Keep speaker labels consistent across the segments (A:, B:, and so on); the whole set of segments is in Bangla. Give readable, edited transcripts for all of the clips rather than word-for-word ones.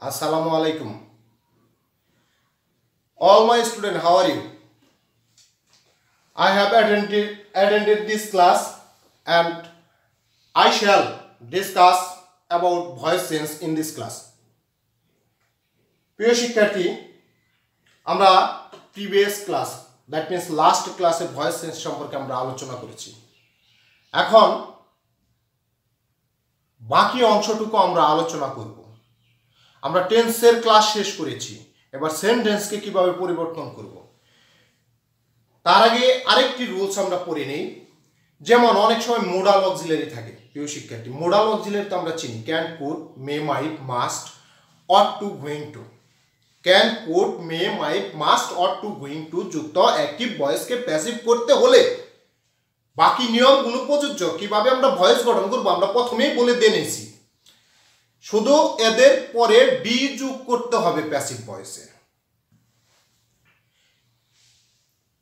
A: Assalamu alaikum. All my students, how are you? I have attended this class and I shall discuss about voice sense in this class. প্রিয় শিক্ষার্থী, আমরা previous class that means last ক্লাসে ভয়েস সেন্স সম্পর্কে আমরা আলোচনা করেছি। এখন বাকি অংশটুকু আমরা আলোচনা করব। আমরা টেন্সের ক্লাস শেষ করেছি, এবার সেন্টেন্সকে কিভাবে পরিবর্তন করব। তার আগে আরেকটি রুলস আমরা পড়ে নেই। যেমন অনেক সময় মোডাল অক্সিলারি থাকে। প্রিয় শিক্ষার্থী, মোডাল অক্সিলারি তো আমরা চিনি can, could, may, might, must, ought to, going to. Can, could, may, might, must, ought to, going to যুক্ত অ্যাক্টিভ ভয়েসকে প্যাসিভ করতে হলে বাকি নিয়মগুলো প্রযোজ্য। কিভাবে আমরা ভয়েস গঠন করব আমরা প্রথমেই বলে দিয়েছি। শুধু এদের পরে বি যোগ করতে হবে প্যাসিভ ভয়েসে।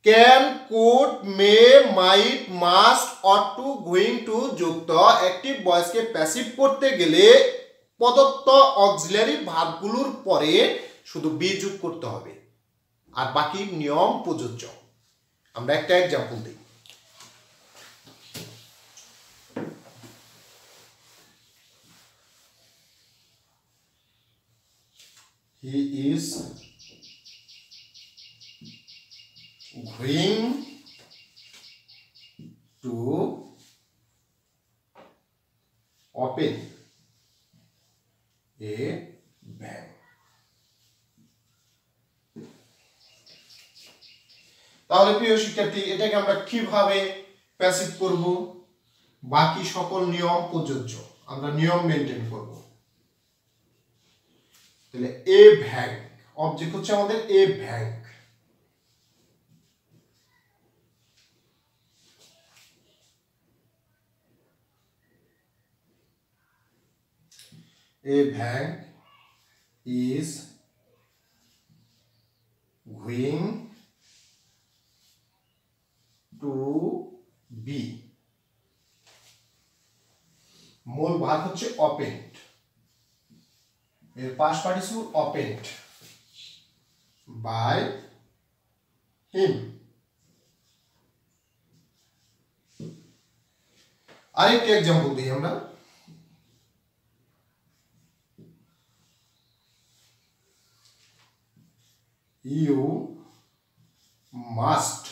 A: Can, could, may, might, must, ought to, going to যুক্ত অ্যাক্টিভ ভয়েসকে প্যাসিভ করতে গেলে প্রদত্ত অক্সিলারি ভার্বগুলোর পরে শুধু বি যোগ করতে হবে, আর বাকি নিয়ম প্রযোজ্য। আমরা একটা এক্সাম্পল দিই। He is going to open a bank. তাহলে প্রিয় শিক্ষার্থী, এটাকে আমরা কিভাবে প্যাসিভ করব? বাকি সকল নিয়ম প্রযোজ্য, আমরা নিয়ম মেনটেন করব। তাহলে এ ব্যাংক, অবজেক্ট হচ্ছে আমাদের এ bank. A bank is going to be, মূল ভাগ হচ্ছে opened, এর past participle opened by him। আরেকটা एग्जांपल দিই আমরা। You must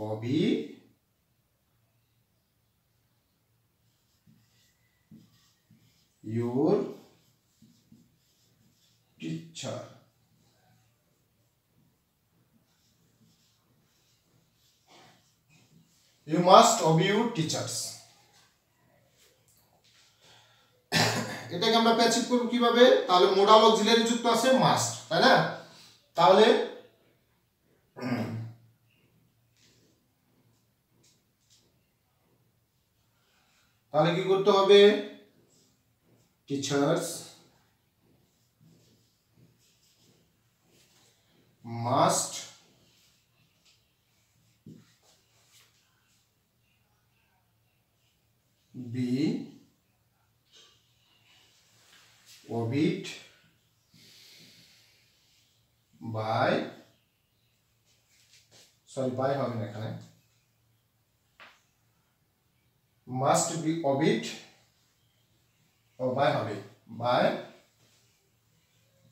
A: obey your teacher। You must obey your teachers। এটাকে আমরা প্যাসিভ করব কিভাবে? তাহলে মোডাল অক্সিলারি যুক্ত আছে মাস্ট, তাই না? তাহলে কি করতে হবে? Teachers must be obeyed by, by হবে না এখানে, must be obeyed or by হবে by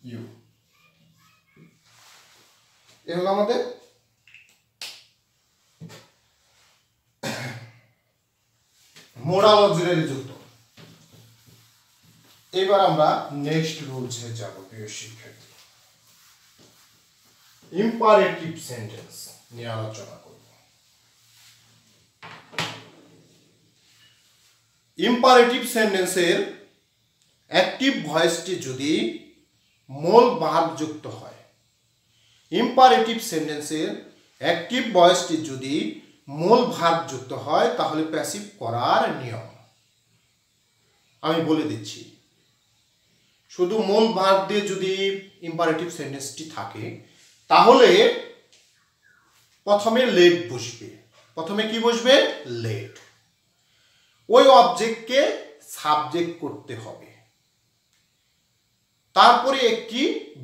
A: you। এই হলো আমাদের মোডাল অক্সিলারি যুক্ত। এবার আমরা নেক্সট রুলসে যাব প্রিয় শিক্ষার্থী। ইম্পারেটিভ সেন্টেন্স নিয়ে আলোচনা করব। ইম্পারেটিভ সেন্টেন্সের অ্যাক্টিভ ভয়েসটি যদি মূল ভার্ব যুক্ত হয়, ইম্পারেটিভ সেন্টেন্সের অ্যাক্টিভ ভয়েসটি যদি মূল ভার্ব যুক্ত হয় তাহলে প্যাসিভ করার নিয়ম আমি বলে দিচ্ছি। শুধু মূল ভার্ব দিয়ে যদি ইম্পারেটিভ সেন্টেন্সটি থাকে তাহলে প্রথমে লেট বসবে। প্রথমে কি বসবে? লেট। ওই অবজেক্টকে সাবজেক্ট করতে হবে। তারপরে একটি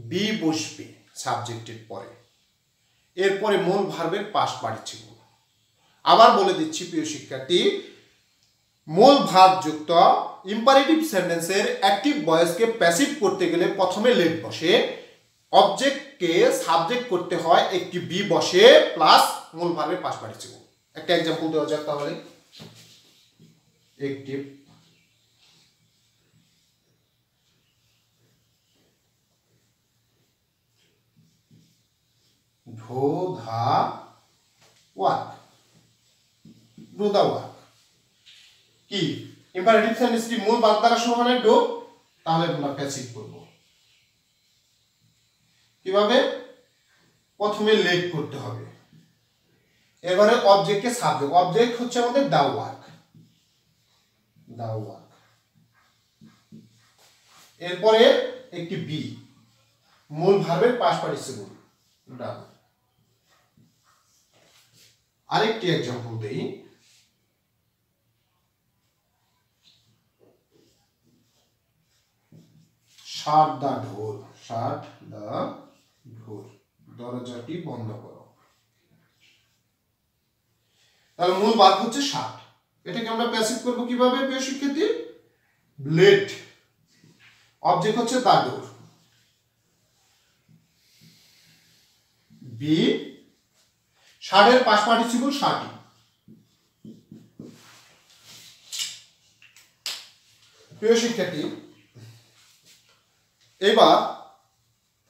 A: বি বসবে সাবজেক্টের পরে, এরপরে মূল ভার্বের পাস্ট পার্টিসিপল। আবার বলে দিচ্ছি প্রিয় শিক্ষার্থী, মূল ভার্ব যুক্ত ইম্পারেটিভ সেন্টেন্সের অ্যাক্টিভ ভয়েসকে প্যাসিভ করতে গেলে প্রথমে লেট বসে, অবজেক্টকে সাবজেক্ট করতে হয় একটি বি বসে প্লাস মূল ভার্বের পাস্ট পার্টিসিপল। একটা एग्जांपल দেওয়া যাক তাহলে। অ্যাক্টিভ ডো ধা ওয়াক, ডু দা ওয়াক কি ইম্পারেটিভ সেন্টেন্সটি মূল ভার্ব দ্বারা শুরু হয় ডু, তাহলে আমরা প্যাসিভ করব। কিভাবে? প্রথমে লেট করতে হবে, এবারে অবজেক্টকে সাবজেক্ট, অবজেক্ট হচ্ছে আমাদের দা ওয়াক, দা ওয়াক, এরপরে একটি বি মূল ভার্বের পাস্ট পার্টিসিপল ডান। আরেকটি एग्जांपल দেই, শাট দা ডোর, শাট দা ডোর, দরজাটি বন্ধ করো। তাহলে মূল ভার্ব হচ্ছে শাট, এটাকে আমরা প্যাসিভ করব কিভাবে প্রিয় শিক্ষার্থী? লেট, অবজেক্ট হচ্ছে দা ডোর, বি শাটের পাস্ট পার্টিসিপল শাটি। প্রিয় শিক্ষার্থী, এবার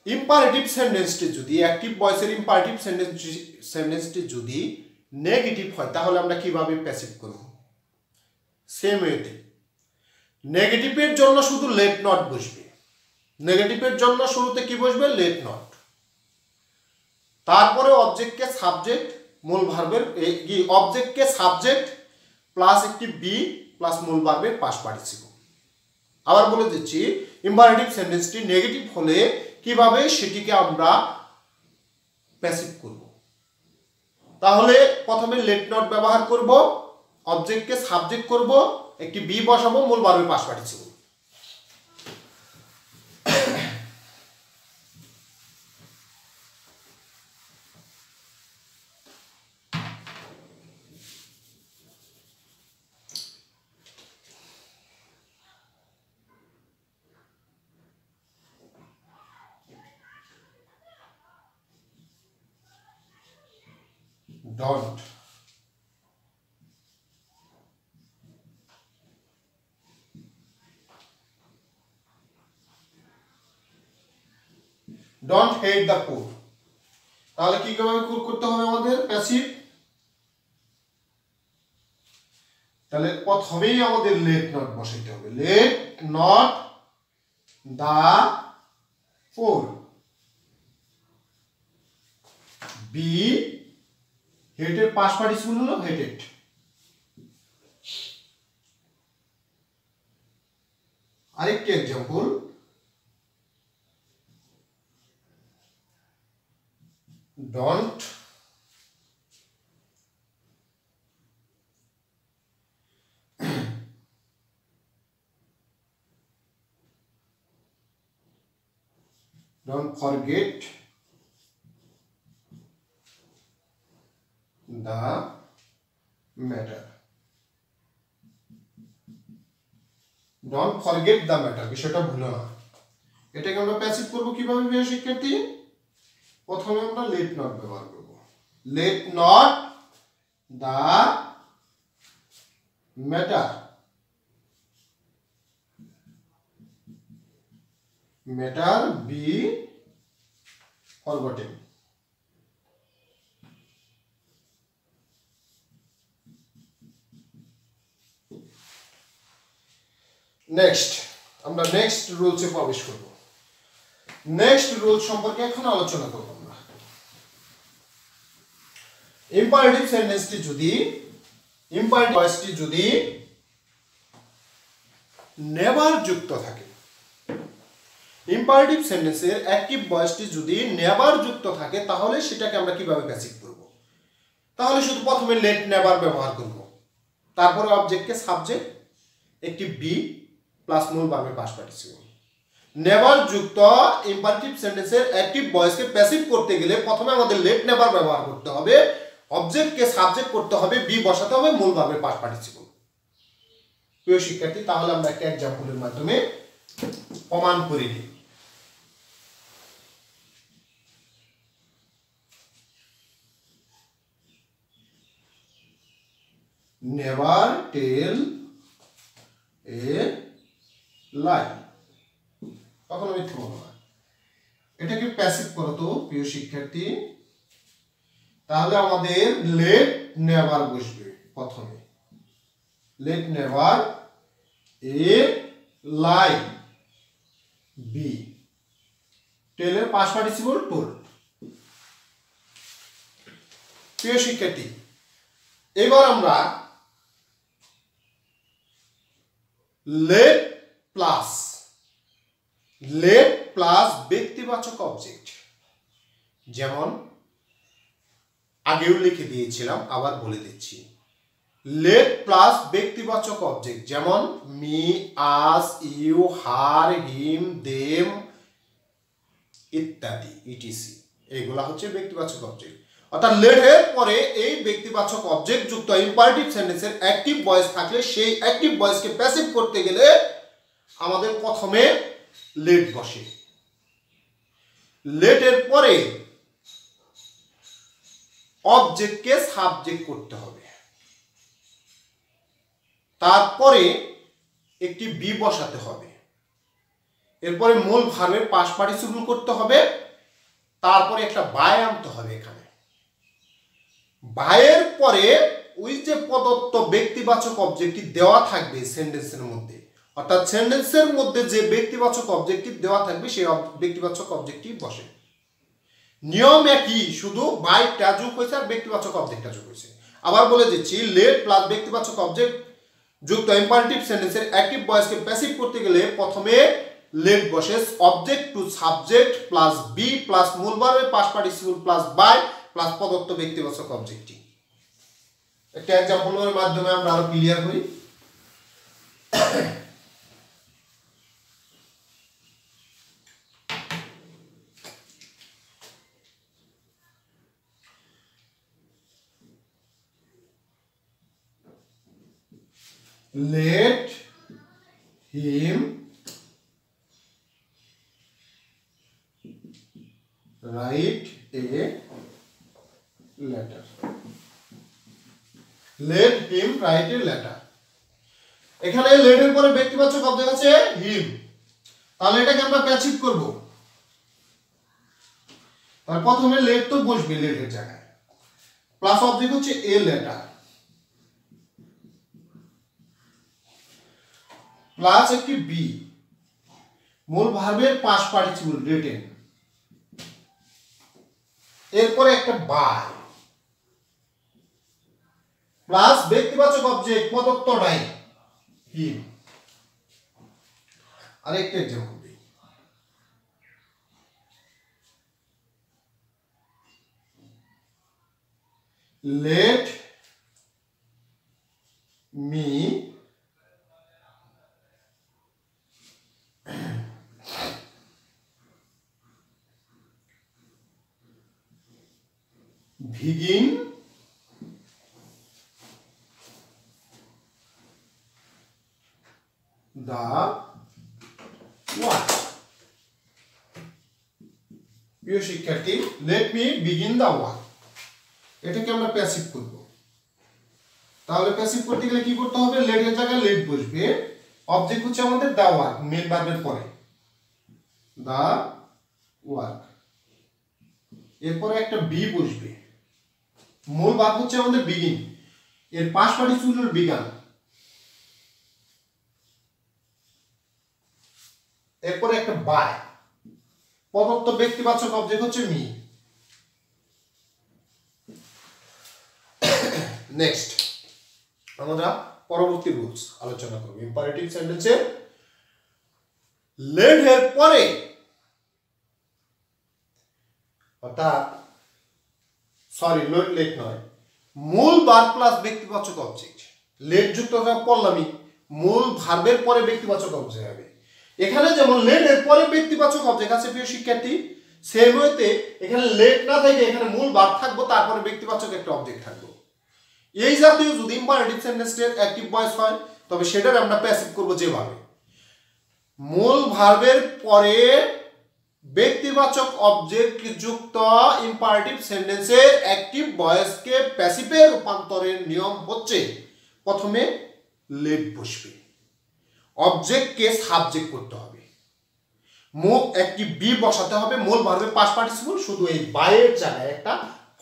A: ইম্পারেটিভ সেন্টেন্সটি যদি অ্যাক্টিভ ভয়েসের ইম্পারেটিভ সেন্টেন্সটি যদি নেগেটিভ হয় তাহলে আমরা কিভাবে প্যাসিভ করব? সেম ওয়েতে নেগেটিভের জন্য শুধু লেট নট বসবে, নেগেটিভের জন্য শুরুতে কি বসবে? লেট নট, তারপরে অবজেক্টকে সাবজেক্ট, মূল ভার্বের অবজেক্টকে সাবজেক্ট প্লাস একটি বি প্লাস মূল ভার্বের পাস্ট পার্টিসিপল। আবার বলে দিচ্ছি, ইম্পারেটিভ সেন্টেন্সটি নেগেটিভ হলে কিভাবে সেটিকে আমরা প্যাসিভ করব। তাহলে প্রথমে লেট নট ব্যবহার করব, অবজেক্টকে সাবজেক্ট করব, একটি বি বসাবো, মূল ভার্বের past participle. Don't, don't hate the poor, তাহলে কি কিভাবে করতে হবে আমাদের প্যাসিভ? তাহলে প্রথমেই আমাদের লেট নট বসাইতে হবে, let not the poor be, হেটের পাস্ট পার্টিসিপল হলো হেটেড। আরেকটি example, don't forget the matter, don't forget the matter, বিষয়টা ভুলো না। এটাকে আমরা প্যাসিভ করব কিভাবে প্রিয় শিক্ষার্থী? প্রথমে আমরা লেট নট ব্যবহার করব, let not the matter, matter be forgotten. Next আমরা নেক্সট রুলসে প্রবেশ করব। নেক্সট রুল সম্পর্কে এখন আলোচনা করব আমরা। ইম্পারেটিভ সেন্টেন্সটি যদি, ইম্পারেটিভ ভয়েসটি যদি নেভার যুক্ত থাকে, ইম্পারেটিভ সেন্টেন্সের অ্যাক্টিভ ভয়েসটি যদি নেভার যুক্ত থাকে তাহলে সেটাকে আমরা কিভাবে প্যাসিভ করব? তাহলে শুধু প্রথমে লেট নেভার ব্যবহার করব, তারপরে অবজেক্টকে সাবজেক্ট, একটি বি প্লাস মূল ভার্বের পাস্ট পার্টিসিপল। নেভার যুক্ত ইম্পারেটিভ সেন্টেন্সের অ্যাক্টিভ ভয়েসকে প্যাসিভ করতে গেলে প্রথমে আমাদের লেট নেভার ব্যবহার করতে হবে, অবজেক্টকে সাবজেক্ট করতে হবে, বি বসাতে হবে, মূল ভার্বের পাস্ট পার্টিসিপল। প্রিয় শিক্ষার্থী, তাহলে আমরা একটা এক্সাম্পলের মাধ্যমে প্রমাণ করে দিই। নেভার টেল এ লাই, কখনো মিথ্যা বলো না। এটাকে প্যাসিভ করো তো প্রিয় শিক্ষার্থী। তাহলে আমাদের লেট নেভার বসবে প্রথমে, late never a lie, B টেলের past participle told. প্রিয় শিক্ষার্থী, এবার আমরা লেট প্লাস ব্যক্তিবাচক অবজেক্ট, যেমন আগেও লিখে দিয়েছিলাম, আবার বলে দিচ্ছি। লেট প্লাস ব্যক্তিবাচক অবজেক্ট যেমন me, us, you, her, him, them ইত্যাদি ইটিসি, এগুলা হচ্ছে ব্যক্তিবাচক অবজেক্ট। অর্থাৎ লেট এর পরে এই ব্যক্তিবাচক অবজেক্ট যুক্ত ইম্পারেটিভ সেন্টেন্সের অ্যাক্টিভ ভয়েস থাকলে সেই অ্যাক্টিভ ভয়েসকে প্যাসিভ করতে গেলে আমাদের প্রথমে লেট বসে। লেট এর পরে অবজেক্টকে সাবজেক্ট করতে হবে, তারপরে একটি বি বসাতে হবে, এরপরে মূল ভার্বের পাস্ট পার্টিসিপল করতে হবে, তারপরে একটা বাই আনতে হবে। এখানে বায়ের পরে ওই যে প্রদত্ত ব্যক্তিবাচক অবজেক্টটি দেওয়া থাকবে সেন্টেন্সের মধ্যে, অর্থাৎ সেন্টেন্সের মধ্যে যে ব্যক্তিবাচক অবজেক্টটি দেওয়া থাকবে সেই ব্যক্তিবাচক অবজেক্টটি বসে। নিয়ম একই, শুধু বাইটা যোগ হয়েছে আর ব্যক্তিবাচক অবজেক্টটা যোগ হয়েছে। আবার বলে দিচ্ছি, লেট প্লাস ব্যক্তিবাচক অবজেক্ট যুক্ত ইম্পারেটিভ সেন্টেন্সের অ্যাক্টিভ ভয়েসকে প্যাসিভ করতে গেলে প্রথমে লেট বসে, object to subject plus be plus মূল ভার্বের past participle plus by plus প্রদত্ত ব্যক্তিবাচক অবজেক্টটি। একটা এক্সাম্পলের মাধ্যমে আমরা আরো ক্লিয়ার করি। Let him write a letter. Let him write a letter. এখানে let এর পরে ব্যক্তিবাচক অবজেক্ট আছে him, তাহলে এটাকে আমরা প্যাসিভ করব। তাহলে প্রথমে let তো বসবে let এর জায়গায়, প্লাস অবজেক্ট হচ্ছে a letter, প্লাস একটি বি, মূল ভার্বের পাস্ট পার্টিসিপল রিটেন, এরপরে একটা বাই, প্লাস ব্যক্তিবাচক অবজেক্ট প্রদত্তটাই হিম। আরেকটা এক্সাম্পল দিই। Let me begin the work. প্রিয় শিক্ষার্থী, let me begin the work, এটাকে আমরা প্যাসিভ করব। তাহলে প্যাসিভ করতে গেলে কি করতে হবে? লেট এর জায়গায় লেট বসবে, অবজেক্ট হচ্ছে আমাদের the work, মেন ভার্বের পরে the work, এরপরে একটা বি বসবে, মূল ভার্ব হচ্ছে আমাদের বিগিন, এর পাস্ট পার্টিসিপল বিগান, এরপরে একটা বাই, প্রদত্ত ব্যক্তিবাচক অবজেক্ট হচ্ছে মি। নেক্সট আমরা পরবর্তী রুলস আলোচনা করব। ইম্পারেটিভ সেন্টেন্সে লেট এর পরে, অর্থাৎ লেট নয়, মূল ভার্ব প্লাস ব্যক্তিবাচক অবজেক্ট, লেট যুক্ত পড়লামই, মূল ভার্বের পরে ব্যক্তিবাচক অবজেক্ট হবে। এখানে যেমন লেট এর পরে ব্যক্তিবাচক অবজেক্ট আছে প্রিয় শিক্ষার্থী, সেম ওয়েতে এখানে লেট না থেকে এখানে মূল ভার্ব থাকবো, তারপরে ব্যক্তিবাচক একটা অবজেক্ট থাকবো। এই জাতীয় যদি ইম্পারেটিভ সেন্টেন্সের অ্যাক্টিভ ভয়েস হয় তবে সেটার আমরা প্যাসিভ করব যেভাবে মূল ভার্বের পরে ব্যক্তিবাচক অবজেক্ট যুক্ত ইম্পারেটিভ সেন্টেন্সের অ্যাক্টিভ ভয়েসকে প্যাসিভে রূপান্তরের নিয়ম হচ্ছে প্রথমে লেট বসবে, অবজেক্টকে সাবজেক্ট করতে হবে, একটি বি বসাতে হবে, মূল ভার্বের পাস্ট পার্টিসিপল, শুধু এই বাইয়ের জায়গায় একটা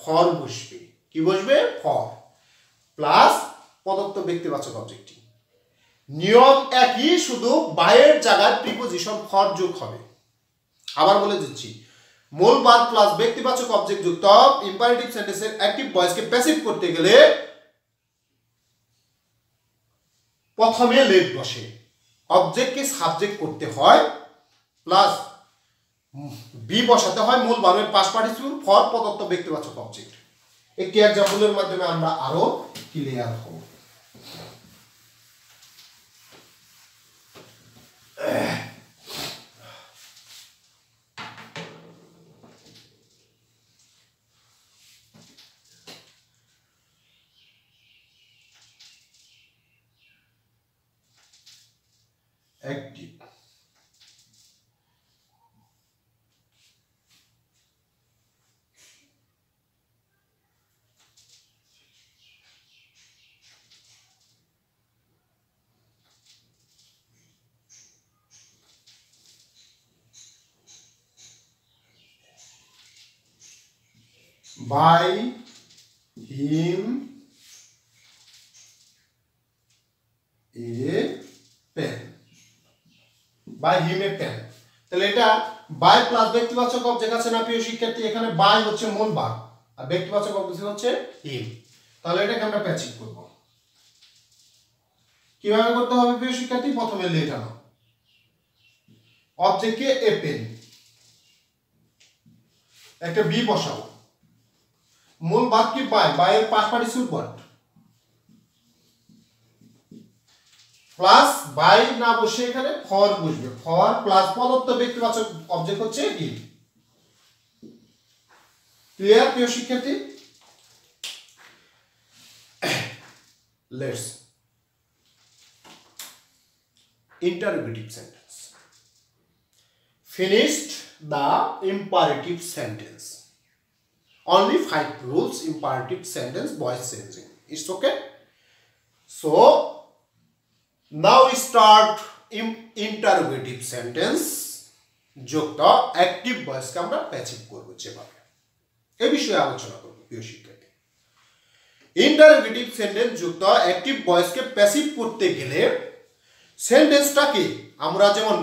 A: ফর বসবে। কি বসবে? ফর, প্লাস প্রদত্ত ব্যক্তিবাচক অবজেক্টটি। নিয়ম একই, শুধু বাইয়ের জায়গায় প্রিপোজিশন ফর যোগ হবে। আবার বলে দিচ্ছি, মূল ভার্ব প্লাস ব্যক্তিবাচক অবজেক্ট যুক্ত ইম্পারেটিভ সেন্টেন্সের অ্যাক্টিভ ভয়েসকে প্যাসিভ করতে গেলে প্রথমে লেট বসে, অবজেক্টকে সাবজেক্ট করতে হয়, প্লাস বি বসাতে হয়, মূল ভার্বের পাস্ট পার্টিসিপল, ফর প্রদত্ত ব্যক্তিবাচক অবজেক্ট। একটি এক্সাম্পলের মাধ্যমে আমরা আরো ক্লিয়ার হব। Active by him a pen, by him a pen। তাহলে এটা বাই প্লাস ব্যক্তিবাচক অবজেক্ট আছে না প্রিয় শিক্ষার্থী, এখানে বাই হচ্ছে মূল ভার্ব আর ব্যক্তিবাচক অবজেক্ট হচ্ছে হিম। তাহলে এটাকে আমরা প্যাসিভ করব। কিভাবে করতে হবে প্রিয় শিক্ষার্থী? প্রথমে লেট আনো, অবজেক্টকে এ পেন, একটা বি বসাও, মূল ভার্ব কি বাই, বাইয়ের past participle verb, plus by না বসে এখানে ফর বসবে, ফর প্লাস প্রদত্ত ব্যক্তিবাচক অবজেক্ট হচ্ছে হিম। ক্লিয়ার প্রিয় শিক্ষার্থী? Let's interrogative sentence. Finished the imperative sentence. Only 5 rules imperative sentence voice changing. It's okay. So now we start interrogative sentence যুক্ত অ্যাক্টিভ ভয়েসকে আমরা প্যাসিভ করব যেভাবে, এই বিষয়ে আলোচনা করব প্রিয় শিক্ষার্থী। ইন্টারোগেটিভ সেন্টেন্স যুক্ত অ্যাক্টিভ ভয়েসকে প্যাসিভ করতে গেলে সেন্টেন্সটাকে আমরা যেমন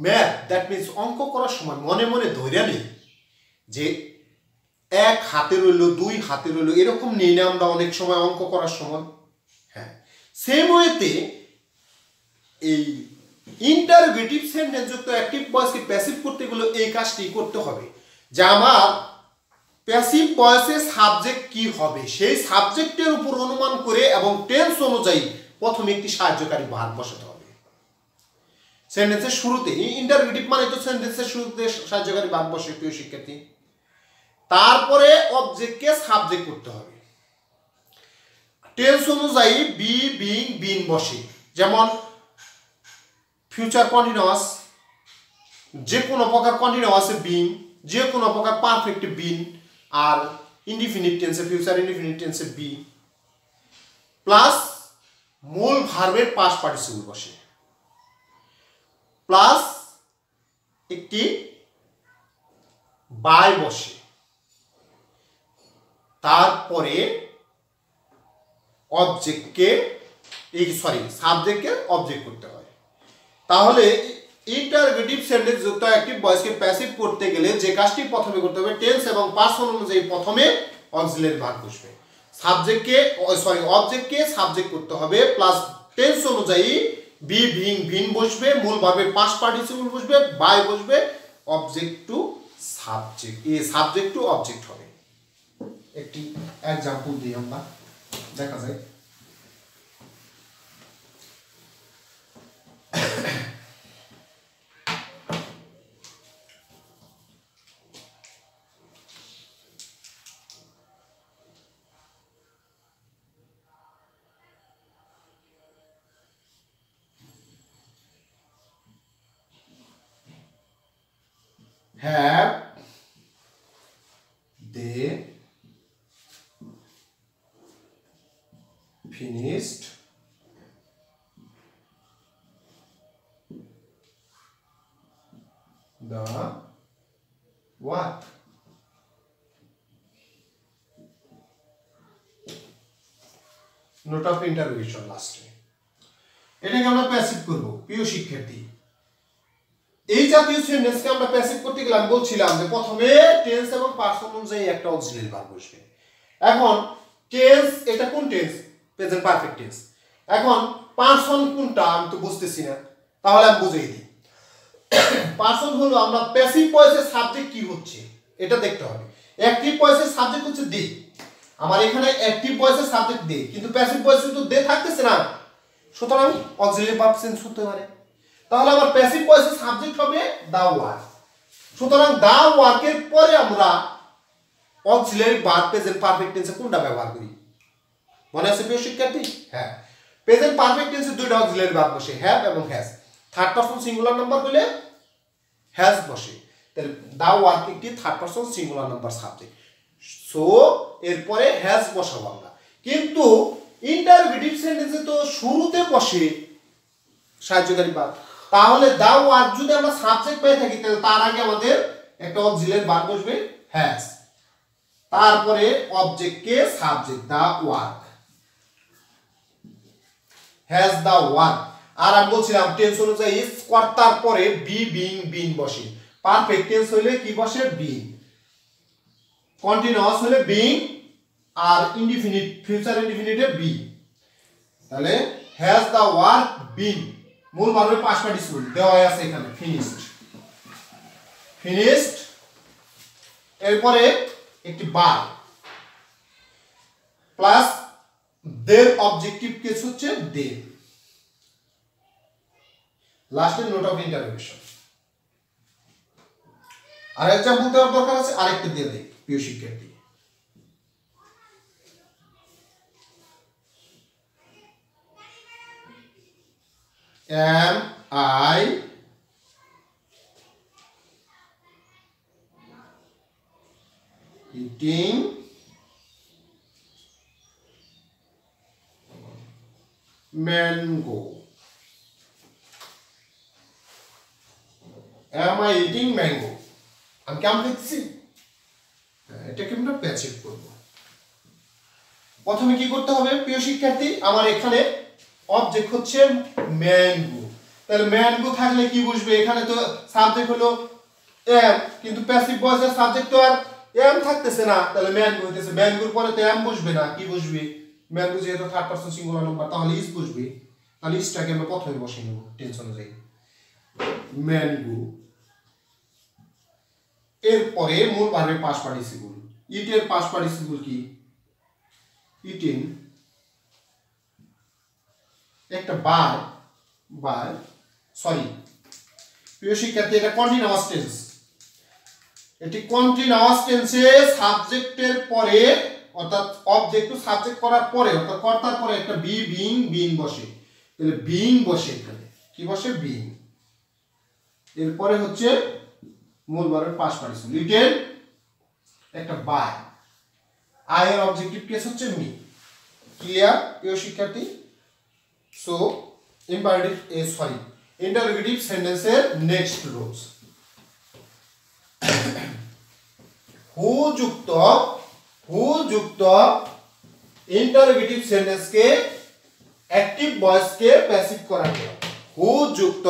A: ম্যাথ, দ্যাট মিনস অঙ্ক করার সময় মনে মনে ধরে নেই যে এক হাতে রইল, দুই হাতে রইল, এরকম নিয়ে না আমরা অনেক সময় অঙ্ক করার সময়। হ্যাঁ, সেম ওয়েতে এই ইন্টারোগেটিভ সেন্টেন্স যুক্ত অ্যাক্টিভ ভয়েসকে প্যাসিভ করতে গেলে এই কাজটি করতে হবে যে আমার প্যাসিভ ভয়েসের সাবজেক্ট কি হবে সেই সাবজেক্টের উপর অনুমান করে এবং টেন্স অনুযায়ী প্রথমে একটি সাহায্যকারী ভার্ব বসাতে হবে সেন্টেন্সের শুরুতে। ইন্টারোগেটিভ মানে তো সেন্টেন্সের শুরুতে সাহায্যকারী ভার্ব বসে প্রিয় শিক্ষার্থী। তারপরে অবজেক্টকে সাবজেক্ট করতে হবে, টেন্স অনুযায়ী বি, বিং, বিন বসে। যেমন ফিউচার কন্টিনিউয়াস, যে কোনো প্রকার কন্টিনিউয়াসে বিং, যে কোনো প্রকার পারফেক্ট বিন, আর ইনডিফিনিট টেন্সে ফিউচার ইনডিফিনিট টেন্সে বি, প্লাস মূল ভার্বের পাস্ট পার্টিসিপল বসে, প্লাস একটি বাই বসে, তারপরে অবজেক্টকে সাবজেক্টকে অবজেক্ট করতে হয়। তাহলে ইন্টারোগেটিভ সেন্টেন্স যুক্ত অ্যাক্টিভ ভয়েসকে প্যাসিভ করতে গেলে যে কাজটি প্রথমে করতে হবে, টেন্স এবং পার্সন অনুযায়ী প্রথমে অক্সিলারি ভার্ব বসবে, অবজেক্টকে সাবজেক্ট করতে হবে, প্লাস টেন্স অনুযায়ী বি, ভিং, ভিন বসবে, মূল ভার্বের পাস্ট পার্টিসিপল বসবে, বাই বসবে, object to subject, subject to object হবে। একটি এক্সাম্পল দিই আমরা, দেখা যায়। Have they finished the work. Note of interrogation লাস্টে এটাকে আমরা প্যাসিভ করব প্রিয় শিক্ষার্থী। এই জাতীয় সেন্টেন্সকে আমরা প্যাসিভ করতে গেলে আমি বলছিলাম যে প্রথমে টেন্স এবং পারসন অনুযায়ী একটা অক্সিলারি ভার্ব বসবে। এখন টেন্স এটা কোন টেন্স? Present perfect tense. এখন পারসন কোনটা আমি তো বুঝতেছি না, তাহলে আমি বুঝিয়ে দিই। পারসন হলো আমরা প্যাসিভ ভয়েসের সাবজেক্ট কি হচ্ছে এটা দেখতে হবে। অ্যাক্টিভ ভয়েসের সাবজেক্ট হচ্ছে দে। আমার এখানে অ্যাক্টিভ ভয়েসের সাবজেক্ট দে, কিন্তু প্যাসিভ ভয়েসে তো দে থাকতেছে না, সুতরাং অক্সিলারি ভার্ব চেঞ্জ করতে পারে। তাহলে আমার প্যাসিভ ভয়েসের সাবজেক্ট হবে দা ওয়ার্ক। সুতরাং দা ওয়ার্কের পরে আমরা অক্সিলারি ভার্ব প্রেজেন্ট পারফেক্ট টেন্সে কোনটা ব্যবহার করি? মনে আছে প্রিয় শিক্ষার্থী? হ্যাঁ, প্রেজেন্ট পারফেক্ট টেন্সে দুইটা অক্সিলারি ভার্ব বসে, হ্যাভ এবং has. Third person singular number হলে হ্যাজ বসে। তাহলে দা ওয়ার্ক একটি third person singular number subject, so এরপরে হ্যাজ বসাবো আমরা। কিন্তু ইন্টারোগেটিভ সেন্টেন্সে তো শুরুতে বসে সাহায্যকারী ভার্ব। তাহলে দা ওয়ার্ক যদি আমরা সাবজেক্ট পেয়ে থাকি তাহলে তার আগে আমাদের একটা অক্সিলারি ভার্ব বসবে হ্যাজ, তারপরে অবজেক্টকে subject the work, has the work. আর আমি বলছিলাম টেন্স অনুযায়ী কর্তার পরে বি বিং বিন বসে। পারফেক্ট টেন্স হলে কি বসে? বিং। কন্টিনিউয়াস হলে বিং, আর ইনডিফিনিট ফিউচার ইনডিফিনিটে বি। তাহলে হ্যাজ দা ওয়ার্ক বিন, মূল ভার্বের পাস্ট পার্টিসিপল দেওয়া আছে এখানে ফিনিশড। ফিনিশড এরপরে একটি বার প্লাস দের অবজেক্টিভ কেস হচ্ছে দে। লাস্টে নোট অফ ইন্টারোগেশন। আর এক্সাম্পল দেওয়ার দরকার আছে, আরেকটা দিয়ে দেই প্রিয় শিক্ষার্থী। Am I eating mango? Am I eating mango? আমি কি আম খাচ্ছি? এটাকে আমরা প্যাসিভ করব। প্রথমে কি করতে হবে প্রিয় শিক্ষার্থী? আমার এখানে অবজেক্ট হচ্ছে ম্যাঙ্গো। তাহলে ম্যাঙ্গো থাকলে কি বুঝবে? এখানে তো সাবজেক্ট হলো এম, কিন্তু প্যাসিভ ভয়েসের সাবজেক্ট তো আর এম থাকতেছে না, তাহলে ম্যাঙ্গো হইতেছে। ম্যাঙ্গোর পরে তো এম বুঝবে না, কি বুঝবে? ম্যাঙ্গো যেহেতু থার্ড পারসন সিঙ্গুলার নাম্বার, তাহলে ইজ বুঝবে। তাহলে ইজটাকে আমরা প্রথমে বসিয়ে নেব টেন্স অনুযায়ী, ম্যাঙ্গো। এরপরে মূল ভার্বের পাস্ট পার্টিসিপল। ইট এর পাস্ট পার্টিসিপল কি? ইটিং। একটা বার সরি প্রিয় শিক্ষার্থী, এটা কন্টিনিউয়াস টেন্স। এটি কন্টিনিউয়াস টেন্সে সাবজেক্টের পরে, অর্থাৎ অবজেক্ট টু সাবজেক্ট করার পরে, অর্থাৎ কর্তার পরে একটা বি বিং বিন বসে। তাহলে বিং বসে, এখানে কি বসে? বিং। এরপরে হচ্ছে মূল ভার্বের পাস্ট পার্টিসিপল। ইটেন একটা বাই, আই এর অবজেক্টিভ কেস হচ্ছে মি। ক্লিয়ার প্রিয় শিক্ষার্থী? সো ইন্টারোগেটিভ সেন্টেন্সের নেক্সট রুলস। হু যুক্ত ইন্টারোগেটিভ সেন্টেন্সকে অ্যাক্টিভ ভয়েসকে প্যাসিভ করা নিয়ম। হু যুক্ত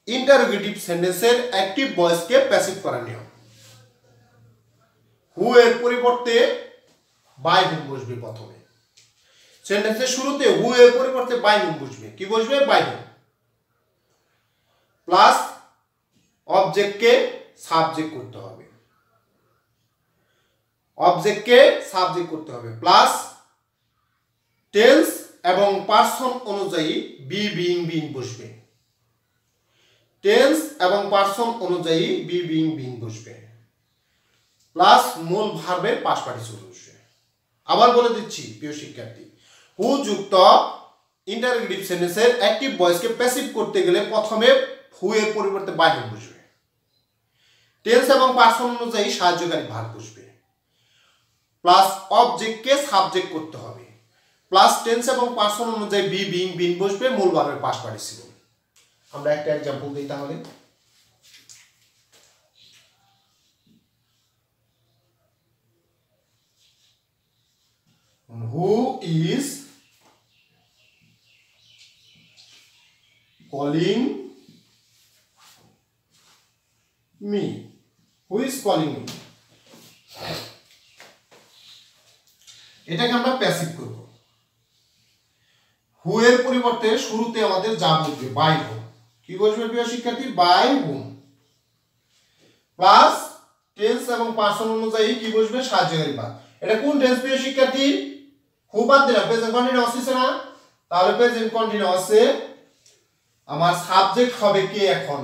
A: ইন্টারোগেটিভ সেন্টেন্সের অ্যাক্টিভ ভয়েসকে প্যাসিভ করা নিয়ম। হু এর পরিবর্তে বাই হুম বসবে প্রথমে। সেন্টেন্সের শুরুতে হু এর পরিবর্তে বাই হুম বসবে। কি বসবে? By whom. প্লাস অবজেক্টকে সাবজেক্ট করতে হবে, প্লাস টেন্স এবং পারসন অনুযায়ী বি বিং বিন বসবে। টেন্স এবং পারসন অনুযায়ী বি বিং বিন বসবে, প্লাস মূল ভার্বের পাস্ট পার্টিসিপল বসবে। আবার বলে দিচ্ছি প্রিয় শিক্ষার্থী, হু যুক্ত ইন্টারোগেটিভ সেন্টেন্সের অ্যাক্টিভ ভয়েসকে প্যাসিভ করতে গেলে প্রথমে হু এর পরিবর্তে বাই হুম বসবে। টেন্স এবং পার্সন অনুযায়ী সাহায্যকারী ভার্ব বসবে, প্লাস অবজেক্টকে সাবজেক্ট করতে হবে, প্লাস টেন্স এবং পার্সন অনুযায়ী বি বিং বিন বসবে, মূল ভার্বের পাস্ট পার্টিসিপল। আমরা একটা एग्जांपल দিই তাহলে। Who is calling me? Who is calling me? এটাকে আমরা প্যাসিভ করব। হু এর পরিবর্তে শুরুতে আমাদের যা বসবে বাই হোম। কি বসবে প্রিয় শিক্ষার্থী? বাই হোম, প্লাস টেন্স এবং পার্সন অনুযায়ী কি বসবে? সাহায্যকারী ভার্ব। এটা কোন টেন্স প্রিয় শিক্ষার্থী? হু বাদ দিলাম, প্রেজেন্ট কন্টিনিউয়াস আছে না? তাহলে প্রেজেন্ট কন্টিনিউয়াসে আমার সাবজেক্ট হবে কে এখন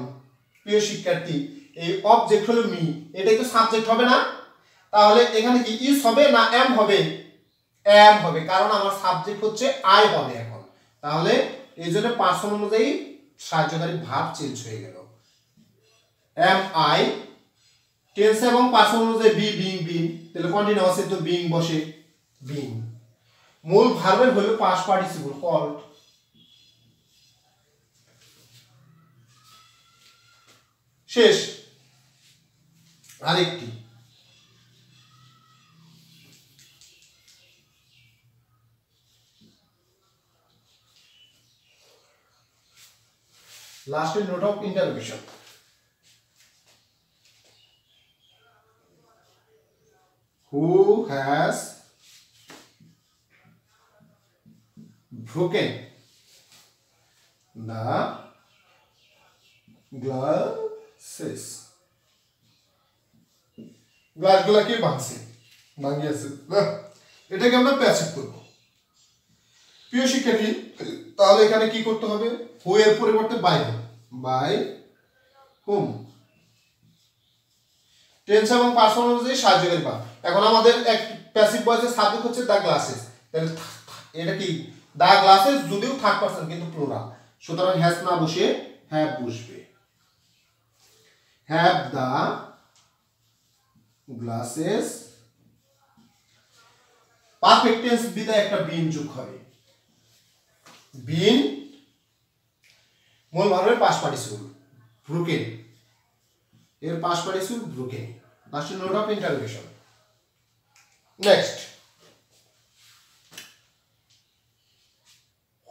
A: প্রিয় শিক্ষার্থী? এই অবজেক্ট হলো মি, এটাই তো সাবজেক্ট হবে না? তাহলে এখানে কি ইজ হবে না এম হবে? এম হবে, কারণ আমার সাবজেক্ট হচ্ছে আই হবে এখন। তাহলে এই জন্য পার্সন অনুযায়ী সাহায্যকারী ভার্ব চেঞ্জ হয়ে গেল। এম আই, টেন্স এবং পার্সন অনুযায়ী বি বিং বিন, তাহলে কন্টিনিউয়াসে তো বিং বসে, বিং। মূল ভার্বের হলো পাস্ট পার্টিসিপল কল্ড। শেষ। আরেকটি লাস্টের note of interrogation. Who has broken the glasses? গ্লাসগুলো কে ভাঙছে? ভাঙিয়েছে না, এটাকে আমরা প্যাসিভ করব প্রিয় শিক্ষার্থী। তাহলে এখানে কি করতে হবে? হু এর পরিবর্তে by whom, by whom. Tense এবং পার্সন অনুযায়ী সাহায্যকারী ভার্ব। এখন আমাদের এক প্যাসিভ ভয়েসের সাবজেক্ট হচ্ছে দ্য গ্লাসেস, তাহলে এটা কি? দ্য গ্লাসেস যদিও থার্ড পারসন কিন্তু প্লুরাল, সুতরাং হ্যাজ না বসে হ্যাভ বসবে। Have the glasses, perfect tense বিদায় একটা বিন যোগ হবে। বিন মূল ভার্বের পাস্ট পার্টিসিপল ব্রোকেন, এর past participle broken. Last note of interrogation. Next,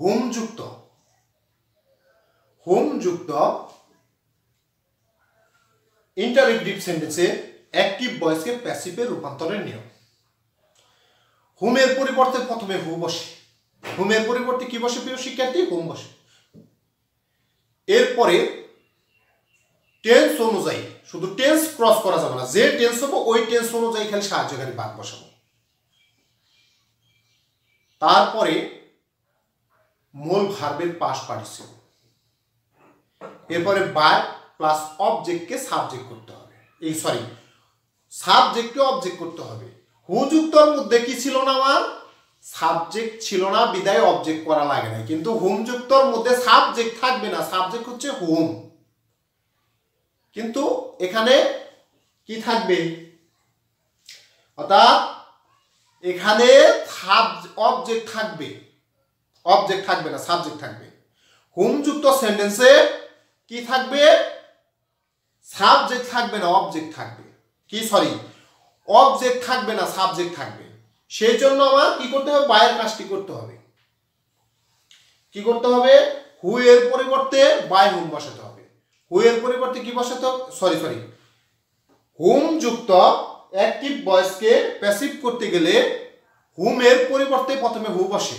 A: home যুক্ত, হোম যুক্ত ইন্টারেক্টিভ সেন্টেন্সে অ্যাক্টিভ ভয়েসকে প্যাসিভে রূপান্তরের নিয়ম। হোমের পরিবর্তে প্রথমে হু বসে, হোমের পরিবর্তে কি বসে প্রিয় শিক্ষার্থী? হোম বসে। এরপরে টেন্স অনুযায়ী, শুধু টেন্স ক্রস করা যাবে না, যে টেন্স হবে ওই টেন্স অনুযায়ী খালি সাহায্যকারী ভার্ব বসাবো। তারপরে মূল ভার্বের পাস্ট পার্টিসিপল, এরপরে বাই প্লাস অবজেক্টকে সাবজেক্ট করতে হবে, এই সরি সাবজেক্টকে অবজেক্ট করতে হবে। হু যুক্তর মধ্যে কি ছিল না? আমার সাবজেক্ট ছিল না, বিদায় অবজেক্ট করা লাগে না। কিন্তু হোম যুক্তর মধ্যে সাবজেক্ট থাকবে না, সাবজেক্ট হচ্ছে হোম, কিন্তু এখানে কি থাকবে? অর্থাৎ এখানে অবজেক্ট থাকবে, অবজেক্ট থাকবে না, সাবজেক্ট থাকবে। হোম যুক্ত সেন্টেন্সে কি থাকবে? সাবজেক্ট থাকবে না, অবজেক্ট থাকবে। কি সরি, অবজেক্ট থাকবে না, সাবজেক্ট থাকবে। সেই জন্য আমার কি করতে হবে? বায়ের কাজটি করতে হবে। কি করতে হবে? হু এর পরিবর্তে বাই হোম বসাতে হবে। হু এর পরিবর্তে কি বসাতে হবে? সরি, হোম যুক্ত অ্যাক্টিভ ভয়েসকে প্যাসিভ করতে গেলে হুম এর পরিবর্তে প্রথমে হু বসে,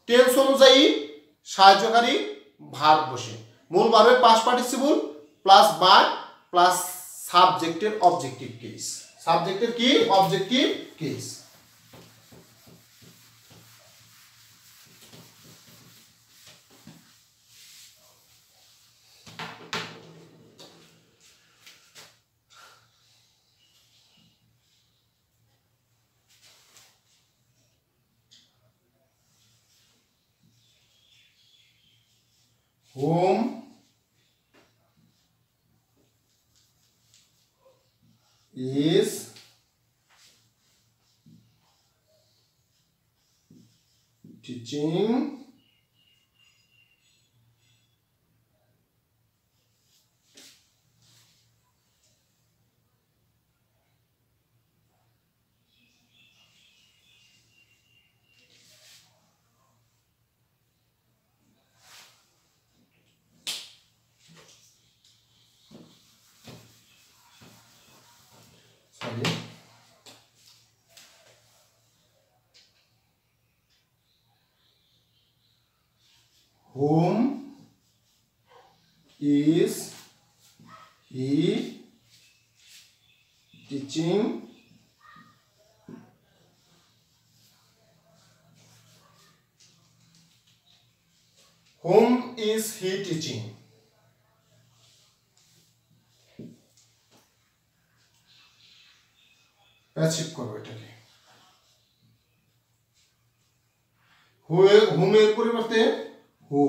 A: টেন্স অনুযায়ী সাহায্যকারী ভার্ব বসে, মূল ভার্বের past participle plus by plus সাবজেক্টের অবজেক্টিভ কেস। সাবজেক্টের কি? Objective case. Whom is teaching whom is he teaching whom is he teaching passive করো এটাকে whom এর পরিবর্তে who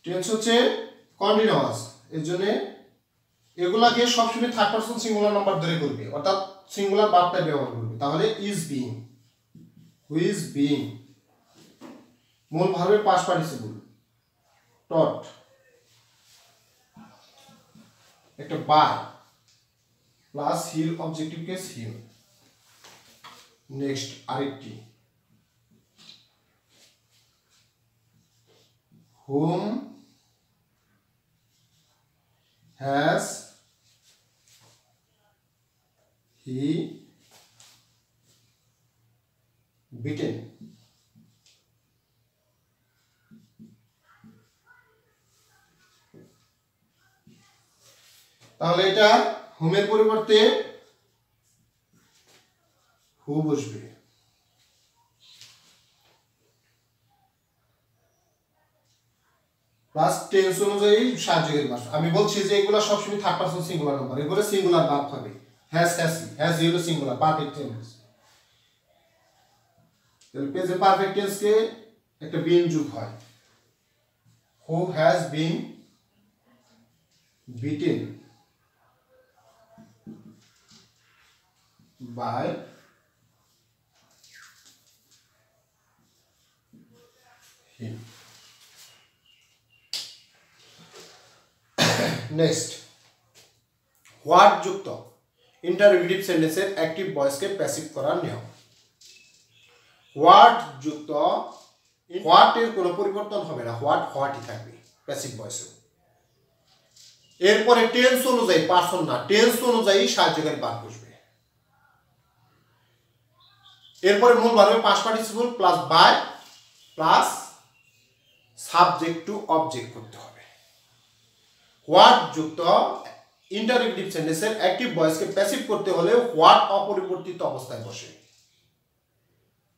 A: টেন্স হচ্ছে কন্টিনিউয়াস এর জন্য এগুলাকে সবসময় থার্ড পারসন সিঙ্গুলার নাম্বার ধরে করবে অর্থাৎ সিঙ্গুলার ভার্বটা ব্যবহার করবে তাহলে is being who is being মূল ভার্বের পাস্ট পার্টিসিপল টট একটা বাই প্লাস হিল অবজেক্টিভ কেস হিল নেক্সট আরেকটি whom has he beaten তাহলে এটা হোমের পরিবর্তে হু বসবে প্লাস টেন্স অনুযায়ী সাহায্যকারী ভার্ব আমি বলছি যে এগুলা সবসময় থার্ড পারসন সিঙ্গুলার নাম্বার এগুলো সিঙ্গুলার ভার্ব হবে হ্যাজ হলো সিঙ্গুলার পারফেক্ট টেন্স তাহলে পেজে পারফেক্ট টেন্স কে একটা বিন যোগ হয় who has been beaten by him next what যুক্ত ইন্টারোগেটিভ সেন্টেন্সের অ্যাক্টিভ ভয়েসকে প্যাসিভ করার নিয়ম হোয়াট যুক্ত হোয়াট এর কোনো পরিবর্তন হবে না হোয়াটই থাকবে প্যাসিভ ভয়েসে এরপরে টেন্স অনুযায়ী পার্সন না টেন্স অনুযায়ী সাহায্যকারী ভার্ব বসবে এরপরে মূল ভার্বের past participle plus by plus subject to object করতে হবে হোয়াট যুক্ত ইন্টারোগেটিভ সেন্টেন্সের অ্যাক্টিভ ভয়েসকে প্যাসিভ করতে হলে হোয়াট অপরিবর্তিত অবস্থায় বসে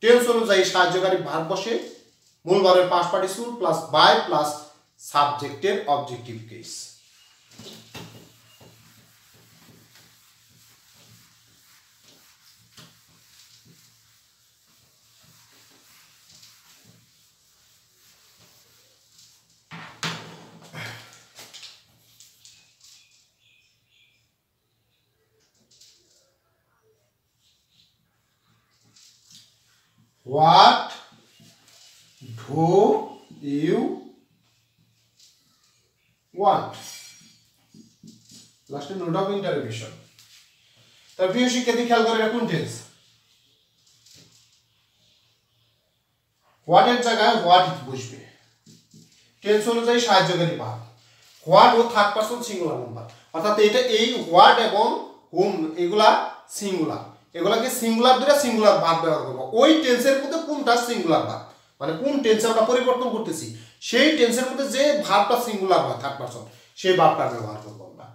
A: টেন্স অনুযায়ী সাহায্যকারী ভার্ব বসে মূল ভার্বের past participle plus by plus সাবজেক্টের objective case What do you want? Last note of interrogation. তার প্রিয় শিক্ষার্থী খেয়াল করে রাখুন টেন্স হোয়াট এর জায়গায় হোয়াট বসবে টেন্স অনুযায়ী সাহায্যকারী ভার্ব হোয়াট ও থার্ড পারসন সিঙ্গুলার নাম্বার অর্থাৎ এটা এই হোয়াট এবং হুম এগুলা সিঙ্গুলার এগুলাকে সিঙ্গুলার ধরে সিঙ্গুলার ভার্ব ব্যবহার করব ওই টেন্সের মধ্যে কোনটা সিঙ্গুলার ভার্ব মানে কোন টেন্সে আমরা পরিবর্তন করতেছি সেই টেন্সের মধ্যে যে ভার্বটা সিঙ্গুলার হয় থার্ড পারসন সেই ভার্বটা ব্যবহার করব আমরা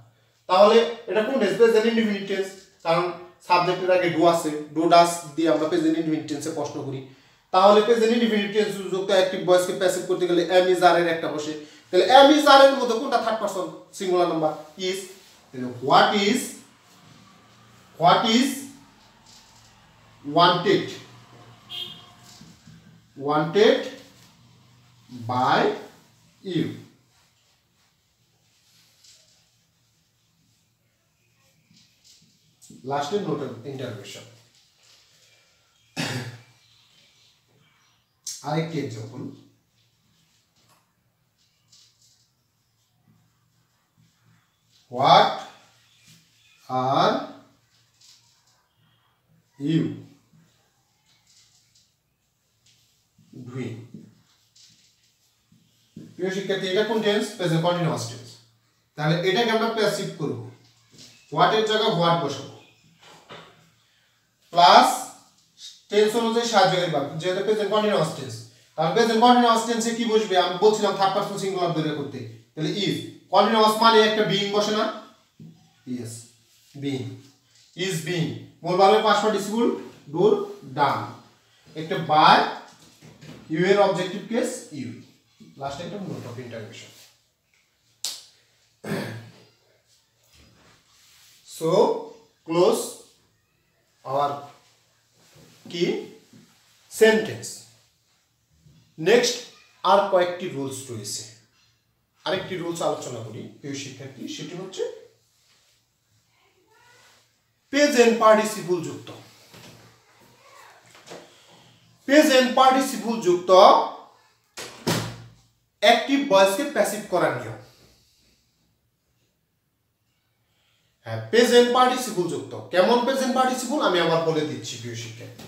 A: তাহলে এটা কোন টেন্স প্রেজেন্ট ইনডিফিনিট টেন্স কারণ সাবজেক্টের আগে ডু আছে ডু ডাস দিয়ে আমরা প্রেজেন্ট ইনডিফিনিট টেন্সে প্রশ্ন করি তাহলে প্রেজেন্ট ইনডিফিনিট টেন্স যুক্ত অ্যাক্টিভ ভয়েসকে প্যাসিভ করতে গেলে এম ইজ আর এর একটা বসে তাহলে এম ইজ আর এর মধ্যে কোনটা third person singular number is তাহলে what is wanted by you লাস্টে নোট ইন্টারভেশন। আরেকটি example, what are you doing. প্রিয় শিক্ষার্থী, এটা কোন টেন্স? Present continuous tense. তাহলে এটাকে আমরা প্যাসিভ করব, হোয়াট এর জায়গায় হোয়াট বসাবো, প্লাস টেন্স অনুযায়ী সাহায্যকারী ভার্ব, যেহেতু প্রেজেন্ট কন্টিনিউয়াস টেন্স। তাহলে প্রেজেন্ট কন্টিনিউয়াস টেন্সে কি বসবে? আমি বলছিলাম থার্ড পারসন সিঙ্গুলার বের করতে। তাহলে ইজ কন্টিনিউয়াস মানে একটা বিইং বসে না? Yes, being, is being. মূল ভার্বের পাস্ট পার্টিসিপল ডু ডান, একটা বাই, ইউ এর অবজেক্টিভ কেস ইউ, লাস্টে একটা note of intervention. So close our কি সেন্টেন্স। নেক্সট আর কয়েকটি রুলস রয়েছে, আরেকটি রুলস আলোচনা করি প্রিয় শিক্ষার্থী, সেটি হচ্ছে প্রেজেন্ট পার্টিসিপল যুক্ত, প্রেজেন্ট পার্টিসিপল যুক্ত অ্যাক্টিভ ভয়েসকে প্যাসিভ করার নিয়ম। হ্যাঁ, প্রেজেন্ট পার্টিসিপল যুক্ত। কেমন প্রেজেন্ট পার্টিসিপল আমি আবার বলে দিচ্ছি প্রিয় শিক্ষার্থী।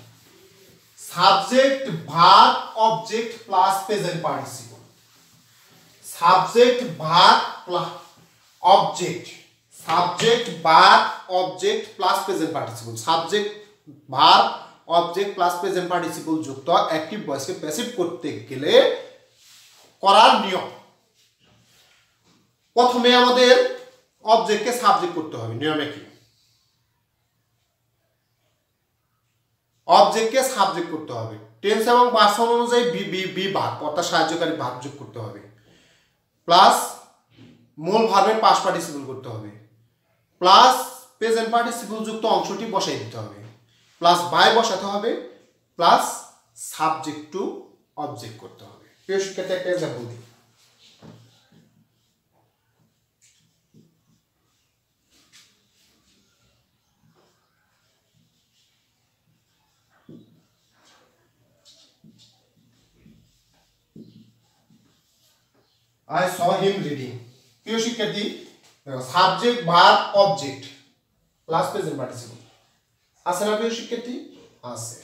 A: Subject verb object plus present participle, subject verb plus object, subject verb object plus present participle, subject verb object plus present participle যুক্ত অ্যাক্টিভ ভয়েসকে প্যাসিভ করতে গেলে করার নিয়ম। প্রথমে আমাদের অবজেক্টকে সাবজেক্ট করতে হবে। নিয়মে কি? অবজেক্টকে সাবজেক্ট করতে হবে, টেন্স এবং পার্সন অনুযায়ী বি ভার্ব অর্থাৎ সাহায্যকারী ভার্ব যোগ করতে হবে, প্লাস মূল ভার্বের পাস্ট পার্টিসিপল করতে হবে, প্লাস প্রেজেন্ট পার্টিসিপল যুক্ত অংশটি বসাই দিতে হবে, প্লাস বাই বসাতে হবে, প্লাস সাবজেক্ট টু অবজেক্ট করতে হবে। প্রিয় শিক্ষার্থী, একটা এক্সাম্পল দিই। I saw him reading. প্রিয় শিক্ষার্থী, subject verb object plus present participle আছে না প্রিয় শিক্ষার্থী? আছে।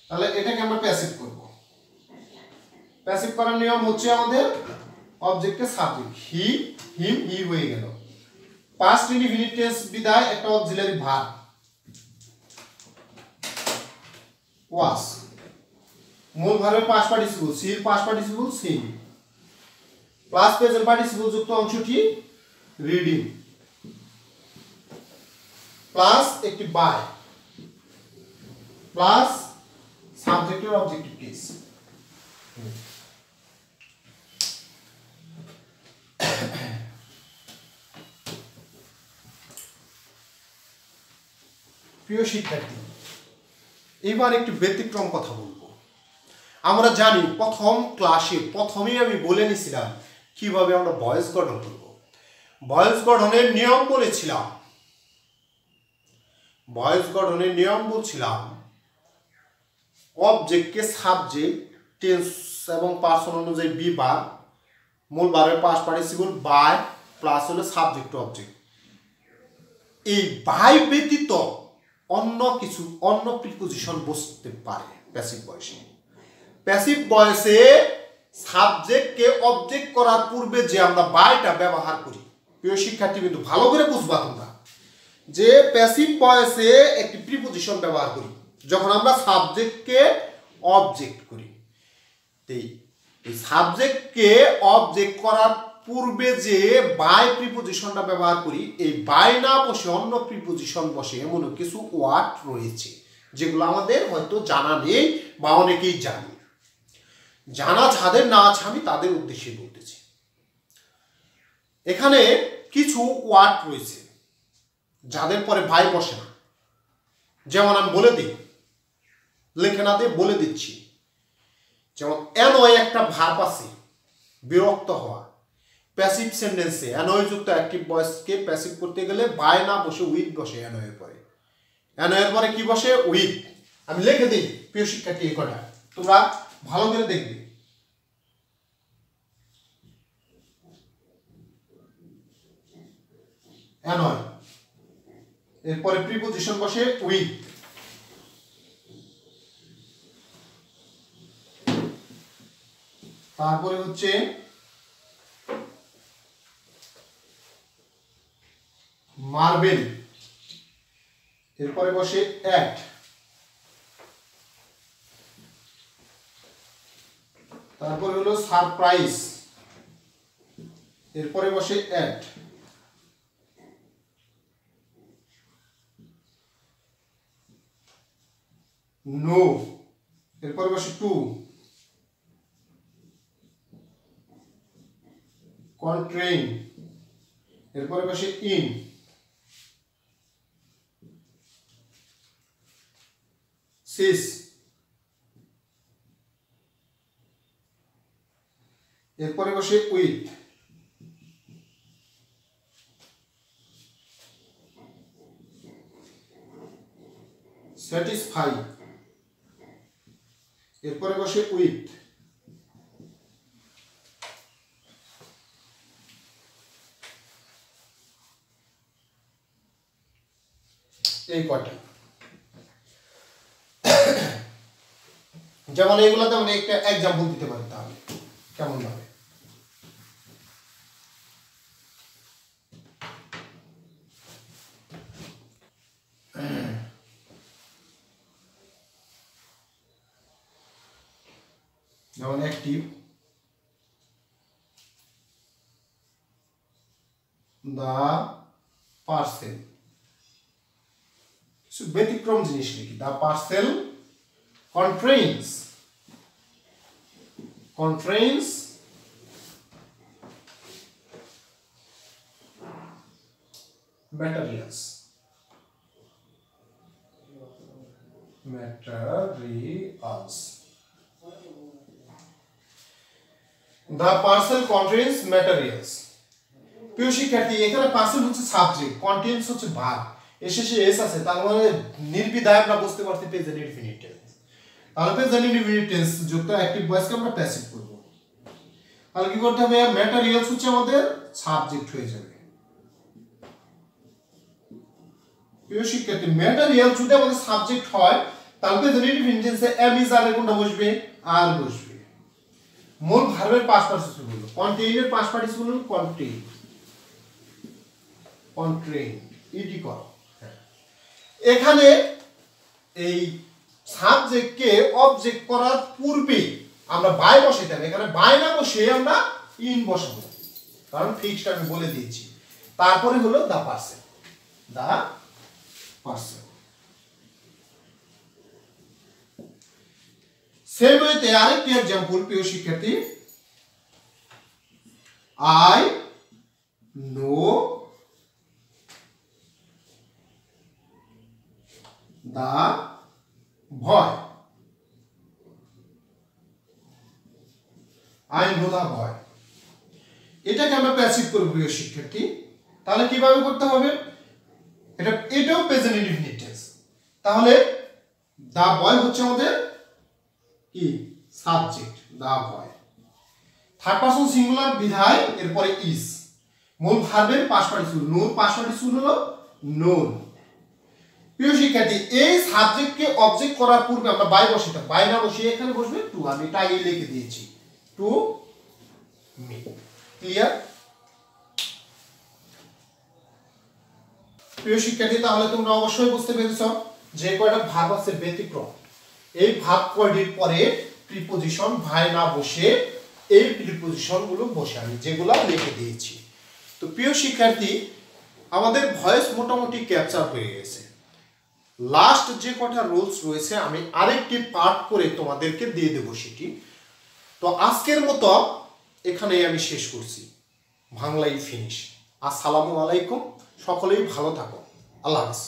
A: তাহলে এটাকে আমরা প্যাসিভ করব। প্যাসিভ করার নিয়ম হচ্ছে আমাদের অবজেক্টকে সাবজেক্ট, হি হিম হি হয়ে গেল, পাস্ট ইনডিফিনিট টেন্স বিদায় একটা অক্সিলারি ভার্ব ওয়াজ, মূল ভার্বের পাস্ট পার্টিসিপল সি এর past participle Singh, plus present participle যুক্ত অংশটি রিডিং, প্লাস একটি বাই, প্লাস সাবজেক্টের অবজেক্টিভ কেস। প্রিয় শিক্ষার্থী, এবার একটু ব্যতিক্রম কথা বলবো। আমরা জানি প্রথম ক্লাসে প্রথমেই আমি বলে নিছিলাম কিভাবে আমরা ভয়েস গঠন করব। ভয়েস গঠনের নিয়ম বলেছিলাম, ভয়েস গঠনের নিয়ম বলছিলাম অবজেক্টকে সাবজেক্ট, টেন্স এবং পার্সন অনুযায়ী বি ভার্ব, মূল ভার্বের পাস্ট পার্টিসিপল বাই, প্লাস হলো সাবজেক্ট টু অবজেক্ট। এই বাই ব্যতীত অন্য কিছু অন্য প্রিপোজিশন বসতে পারে প্যাসিভ ভয়েসে। প্যাসিভ ভয়েসে সাবজেক্টকে অবজেক্ট করার পূর্বে যে আমরা বাইটা ব্যবহার করি, প্রিয় শিক্ষার্থী কিন্তু ভালো করে বুঝবা তোমরা, যে প্যাসিভ ভয়েসে একটি প্রিপোজিশন ব্যবহার করি যখন আমরা সাবজেক্টকে অবজেক্ট করি। এই সাবজেক্টকে অবজেক্ট করার পূর্বে যে বাই প্রিপোজিশনটা ব্যবহার করি, এই বাই না বসে অন্য প্রিপোজিশন বসে এমন কিছু ওয়ার্ড রয়েছে যেগুলো আমাদের হয়তো জানা নেই বা অনেকেই জানি। জানা যাদের না আছে আমি তাদের উদ্দেশ্যে বলতেছি। এখানে কিছু ওয়ার্ড রয়েছে যাদের পরে বাই বসে না, যেমন আমি বলে দিই, লেখে না দিয়ে বলে দিচ্ছি। যেমন অ্যানয় একটা ভার্ব আছে, বিরক্ত হওয়া। প্যাসিভ সেন্টেন্সে অ্যানয় যুক্ত অ্যাক্টিভ ভয়েসকে প্যাসিভ করতে গেলে বাই না বসে উইথ বসে অ্যানয়ের পরে। এনো এর পরে কি বসে উইথ। আমি লিখে দিই প্রিয় শিক্ষার্থী এই কটা, তোমরা ভালো করে দেখবে। অ্যানয়, এরপরে প্রিপজিশন বসে উইথ, তারপরে হচ্ছে মার্বেল, এরপরে বসে অ্যাট, তারপরে হলো সারপ্রাইজ, এরপরে বসে অ্যাট, নো, এরপরে বসে টু, কন্ট্রেইন, এরপরে বসে ইন, সিস, এরপরে বসে উইথ, স্যাটিসফাই, এরপরে বসে উইথ, এই কয়টা। যেমন এইগুলোতে আমরা একটা এক্সাম্পল দিতে পারি, তাহলে কেমন ভাবে যেমন অ্যাক্টিভ, দা পার্সেল, ব্যতিক্রম জিনিস লিখি, দা parcel contains materials, the parcel contains materials। প্রিয় শিক্ষার্থী, এখানে পার্সেল হচ্ছে সাবজেক্ট, কন্টেন্টস হচ্ছে ভার্ব, এর শেষে এস আছে, তার মানে নির্বিধায় আমরা বুঝতে পারছি প্রেজেন্ট ইনফিনিট টেন্স। তাহলে প্রেজেন্ট ইনফিনিট টেন্স যুক্ত অ্যাক্টিভ ভয়েসকে আমরা প্যাসিভ করব। তাহলে কি করতে হবে, ম্যাটেরিয়ালস হচ্ছে আমাদের সাবজেক্ট হয়ে যাবে। প্রিয় শিক্ষার্থী, ম্যাটেরিয়াল যদি আমাদের সাবজেক্ট হয় তাহলে প্রেজেন্ট ইনফিনিট টেন্সে এম ইজ আর এর কোনটা বসবে, আর বসবে। মূল ভার্বের পাস্ট পার্টিসিপল হলো, কন্টেইনের পাস্ট পার্টিসিপল হলো কন্ট্রেইন, ইডি করো। এখানে এই সাবজেক্টকে অবজেক্ট করার পূর্বে আমরা বাই বসাইতাম, এখানে বাই না বসে আমরা ইন বসাবো, কারণ ফিক্সড আমি বলে দিয়েছি। তারপরে হলো দা পার্সেল, সেম ওয়েতে আরেকটি एग्जांपल প্রিয় শিক্ষার্থী, আই নো দা ভয়, আই নো দা ভয়, এটাকে আমরা প্যাসিভ করব প্রিয় শিক্ষার্থী। তাহলে কিভাবে করতে হবে, এটাও প্রেজেন্ট ইনডিফিনিট টেন্স। তাহলে দা বয় হচ্ছে আমাদের কি সাবজেক্ট, দা বয়, থার্ড পারসন সিঙ্গুলার বিধায় এরপরে ইজ, মূল ভার্বের পাস্ট পার্টিসিপল, নোর পাস্ট পার্টিসিপল হলো নোন। প্রিয় শিক্ষার্থী, এই সাবজেক্টকে অবজেক্ট করার পূর্বে আমরা বাই বসাইতাম, বাই না বসিয়ে এখানে বসবে টু, আমি এটা আগে লিখে দিয়েছি, টু মি। ক্লিয়ার প্রিয় শিক্ষার্থী? তাহলে তোমরা অবশ্যই বুঝতে পেরেছ যে কয়টা ভার্ব আছে ব্যতিক্রম, এই ভার্ব কয়টির পরে প্রিপজিশন ভাই না বসে এই প্রিপজিশন গুলো বসে, আমি যেগুলো লিখে দিয়েছি। তো প্রিয় শিক্ষার্থী, আমাদের ভয়েস মোটামুটি ক্যাপচার হয়ে গেছে। লাস্ট যে কটা রুলস রয়েছে আমি আরেকটি পার্ট করে তোমাদেরকে দিয়ে দেব সেটি। তো আজকের মতো এখানেই আমি শেষ করছি, বাংলাই ফিনিশ। আসসালামু আলাইকুম, সকলেই ভালো থাকো, আল্লাহ হাফেজ।